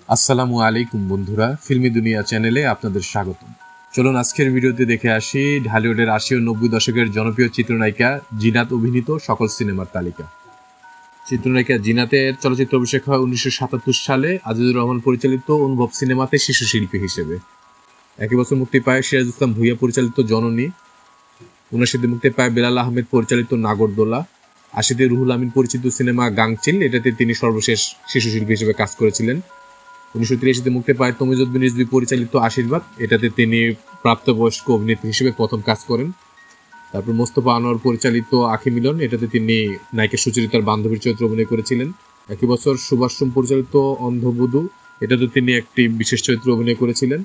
আসসালামু আলাইকুম বন্ধুরা, ফিল্মি দুনিয়া চ্যানেলে আপনাদের স্বাগতম। চলুন আজকের ভিডিওতে দেখে আসি ঢালিউডের ৮০ ও ৯০ দশকের জনপ্রিয় চিত্রনায়িকা জিনাত অভিনীত সকল সিনেমার তালিকা। চিত্রনায়িকা জিনাতের চলচ্চিত্র অভিষেক হয় ১৯৭৭ সালে আজিজুর রহমান পরিচালিত অনুভব সিনেমাতে শিশু শিল্পী হিসেবে। একই বছর মুক্তি পায় সিরাজ ইসলাম ভূঁইয়া পরিচালিত জননী। ৭৯ মুক্তি পায় বেলাল আহমেদ পরিচালিত নাগরদোলা। ৮০ রুহুল আমিন পরিচিত সিনেমা গাংচিল, এটাতে তিনি সর্বশেষ শিশু শিল্পী হিসেবে কাজ করেছিলেন। ১৯৮৩ মুক্তি পায় তমিজউদ্দিন রিজভী পরিচালিত আশীর্বাদ, এটাতে তিনি প্রাপ্তবয়স্ক অভিনেত্রী হিসেবে প্রথম কাজ করেন। তারপর মোস্তফা আনোয়ার পরিচালিত আঁখি মিলন, এটাতে তিনি নায়িকা সুচরিতার বান্ধবীর চরিত্রে অভিনয় করেছিলেন। একই বছর সুভাষ সোম পরিচালিত অন্ধবধূ, এটাতে তিনি একটি বিশেষ চরিত্রে অভিনয় করেছিলেন।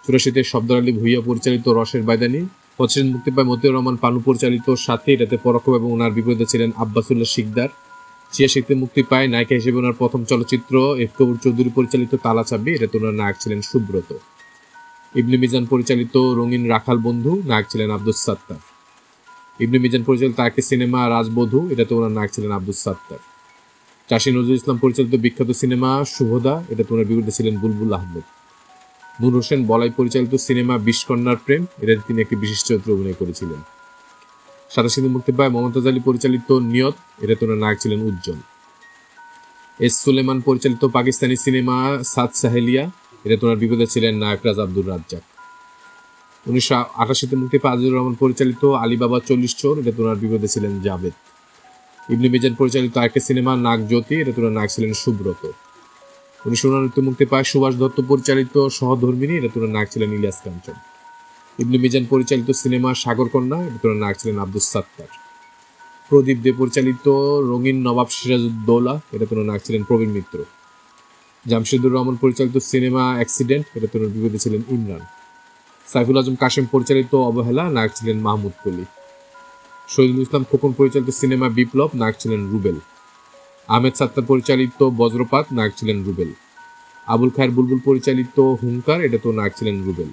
৮৪ শব্দর আলী ভূঁইয়া পরিচালিত রসের বায়দানি। ৮৫ মুক্তি পায় মতিউর রহমান পানু পরিচালিত সাথী, এটাতে পরোক্ষ এবং ওনার বিপরীতে ছিলেন আব্বাসুল্লাহ শিকদার। ৮৬ মুক্তি পায় নায়িকা হিসেবে ওনার প্রথম চলচ্চিত্র এফ কবুর চৌধুরী পরিচালিত তালা চাবি, এটাতে ওনার নায়ক ছিলেন সুব্রত। ইবনে মিজান পরিচালিত রঙিন রাখাল বন্ধু, নায়ক ছিলেন আব্দুস সাত্তার। ইবনে মিজান পরিচালিত একটি সিনেমা রাজবধূ, এটাতে ওনার নায়ক ছিলেন আব্দুস সাত্তার। চাষী নজরুল ইসলাম পরিচালিত বিখ্যাত সিনেমা শুভদা, এটাতে ওনার বিপরীতে ছিলেন বুলবুল আহমেদ। নূর হোসেন বলাই পরিচালিত সিনেমা বিষকন্যার প্রেম, এটাতে তিনি একটি বিশেষ চরিত্রে অভিনয় করেছিলেন। ৮৭ মুক্তি পায় মমতাজ আলী পরিচালিত নিয়ত, এটাতে ওনার নায়ক ছিলেন উজ্জ্বল। এস সুলেমান পরিচালিত পাকিস্তানি সিনেমা সাদ সাহেলিয়া, এটাতে ওনার বিপরীতে ছিলেন নায়ক রাজ আব্দুর রাজ্জাক। ১৯৮৮ মুক্তি পায় আজিজুর রহমান পরিচালিত আলিবাবা ৪০ চোর, এটাতে ওনার বিপরীতে ছিলেন জাভেদ। ইবনে মিজান পরিচালিত আরেকটি সিনেমা নাগজ্যোতি, এটাতে ওনার নায়ক ছিলেন সুব্রত। ১৯৮৯ মুক্তি পায় সুভাষ দত্ত পরিচালিত সহধর্মিনী, এটাতে ওনার নায়ক ছিলেন ইলিয়াস কাঞ্চন। ইবনে মিজান পরিচালিত সিনেমা সাগরকন্যা, এটাতে ওনার নায়ক ছিলেন আব্দুস সাত্তার। প্রদীপ দে পরিচালিত রঙিন নবাব সিরাজউদ্দৌলা, এটাতে ওনার নায়ক ছিলেন প্রবীণ মিত্র। জামশেদুর রহমান পরিচালিত সিনেমা অ্যাক্সিডেন্ট, এটাতে ওনার বিপরীতে ছিলেন ইমরান। সাইফুল আজম কাশেম পরিচালিত অবহেলা, নায়ক ছিলেন মাহমুদ কলি। শহীদুল ইসলাম খোকন পরিচালিত সিনেমা বিপ্লব, নায়ক ছিলেন রুবেল। আহমেদ সাত্তার পরিচালিত বজ্রপাত, নায়ক ছিলেন রুবেল। আবুল খায়ের বুলবুল পরিচালিত হুঙ্কার, এটাতেও নায়ক ছিলেন রুবেল।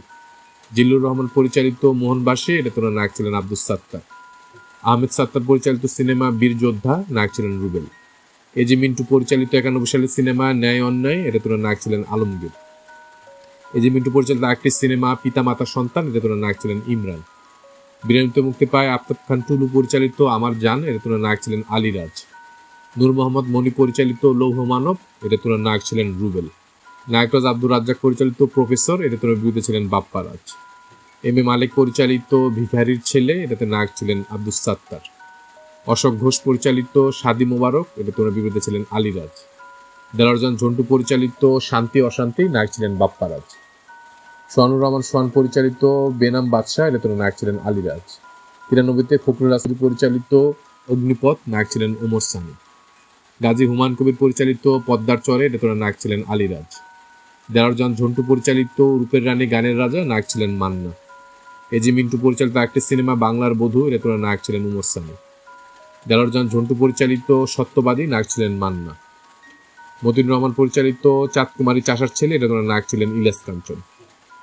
জিল্লুর রহমান পরিচালিত মোহনবাসী, এটাতে ওনার নায়ক ছিলেন আব্দুস সাত্তার। আহমেদ সাত্তার পরিচালিত সিনেমা বীর যোদ্ধা, নায়ক ছিলেন রুবেল। এজি মিন্টু পরিচালিত ৯১ সালের সিনেমা ন্যায় অন্যায়, এটাতে ওনার নায়ক ছিলেন আলমগীর। এজি মিন্টু পরিচালিত আরেকটি সিনেমা পিতা মাতা সন্তান, এটাতে ওনার নায়ক ছিলেন ইমরান। ৯২ মুক্তি পায় আফতাব খান টুলু পরিচালিত আমার জান, এটাতে ওনার নায়ক ছিলেন আলিরাজ। নূর মোহাম্মদ মনি পরিচালিত লৌহ মানব, এটাতে ওনার নায়ক ছিলেন রুবেল। নায়ক রাজ আব্দুর রাজ্জাক পরিচালিত প্রফেসর, এটাতে ওনার বিরুদ্ধে ছিলেন বাপ্পা রাজ। এম এ মালিক পরিচালিত ভিখারির ছেলে, এটাতে নায়ক ছিলেন আব্দুস সাত্তার। অশোক ঘোষ পরিচালিত শাদি মোবারক, এটাতে ওনার বিরুদ্ধে ছিলেন আলিরাজ। দেলারজান ঝন্টু পরিচালিত শান্তি অশান্তি, নায়ক ছিলেন বাপ্পা রাজ। সোহানুর রহমান সোহান পরিচালিত বেনাম বাদশাহ, এটাতে ওনার নায়ক ছিলেন আলিরাজ। ৯৩ ফখরুল রাসূলী পরিচালিত অগ্নিপথ, নায়ক ছিলেন ওমর সানি। গাজী হুমায়ুন কবির পরিচালিত পদ্মার চরে, এটাতে ওনার নায়ক ছিলেন আলিরাজ। দেলারজান ঝন্টু পরিচালিত রূপের রানী গানের রাজা, নায়ক ছিলেন মান্না। এজি মিন্টু পরিচালিত একটি সিনেমা বাংলার বধূ, এটাতে ওনার নায়ক ছিলেন ওমর সানি। দেলারজান ঝন্টু পরিচালিত সত্যবাদী, নায়ক ছিলেন মান্না। মতিউর রহমান পরিচালিত চাঁদকুমারী চাষার ছেলে, এটাতে ওনার নায়ক ছিলেন ইলিয়াস কাঞ্চন।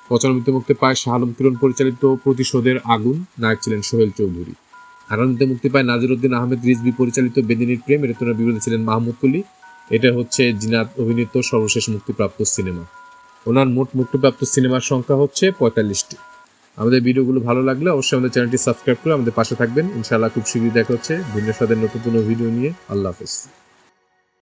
৯৫ মুক্তি পায় শাহ আলম কিরণ পরিচালিত প্রতিশোধের আগুন, নায়ক ছিলেন সোহেল চৌধুরী। ৯৮ মুক্তি পায় নাজিরউদ্দিন আহমেদ রিজভী পরিচালিত বেদিনীর প্রেম, এটাতে ওনার বিরুদ্ধে ছিলেন মাহমুদ কলি। এটা হচ্ছে জিনাত অভিনীত সর্বশেষ মুক্তিপ্রাপ্ত সিনেমা। ওনার মোট মুক্তিপ্রাপ্ত সিনেমার সংখ্যা হচ্ছে ৪৫টি। আমাদের ভিডিওগুলো ভালো লাগলে অবশ্যই আমাদের চ্যানেলটি সাবস্ক্রাইব করে আমাদের পাশে থাকবেন। ইনশাআল্লাহ খুব শীঘ্রই দেখা হচ্ছে ভিন্ন স্বাদের নতুন কোনো ভিডিও নিয়ে। আল্লাহ হাফেজ।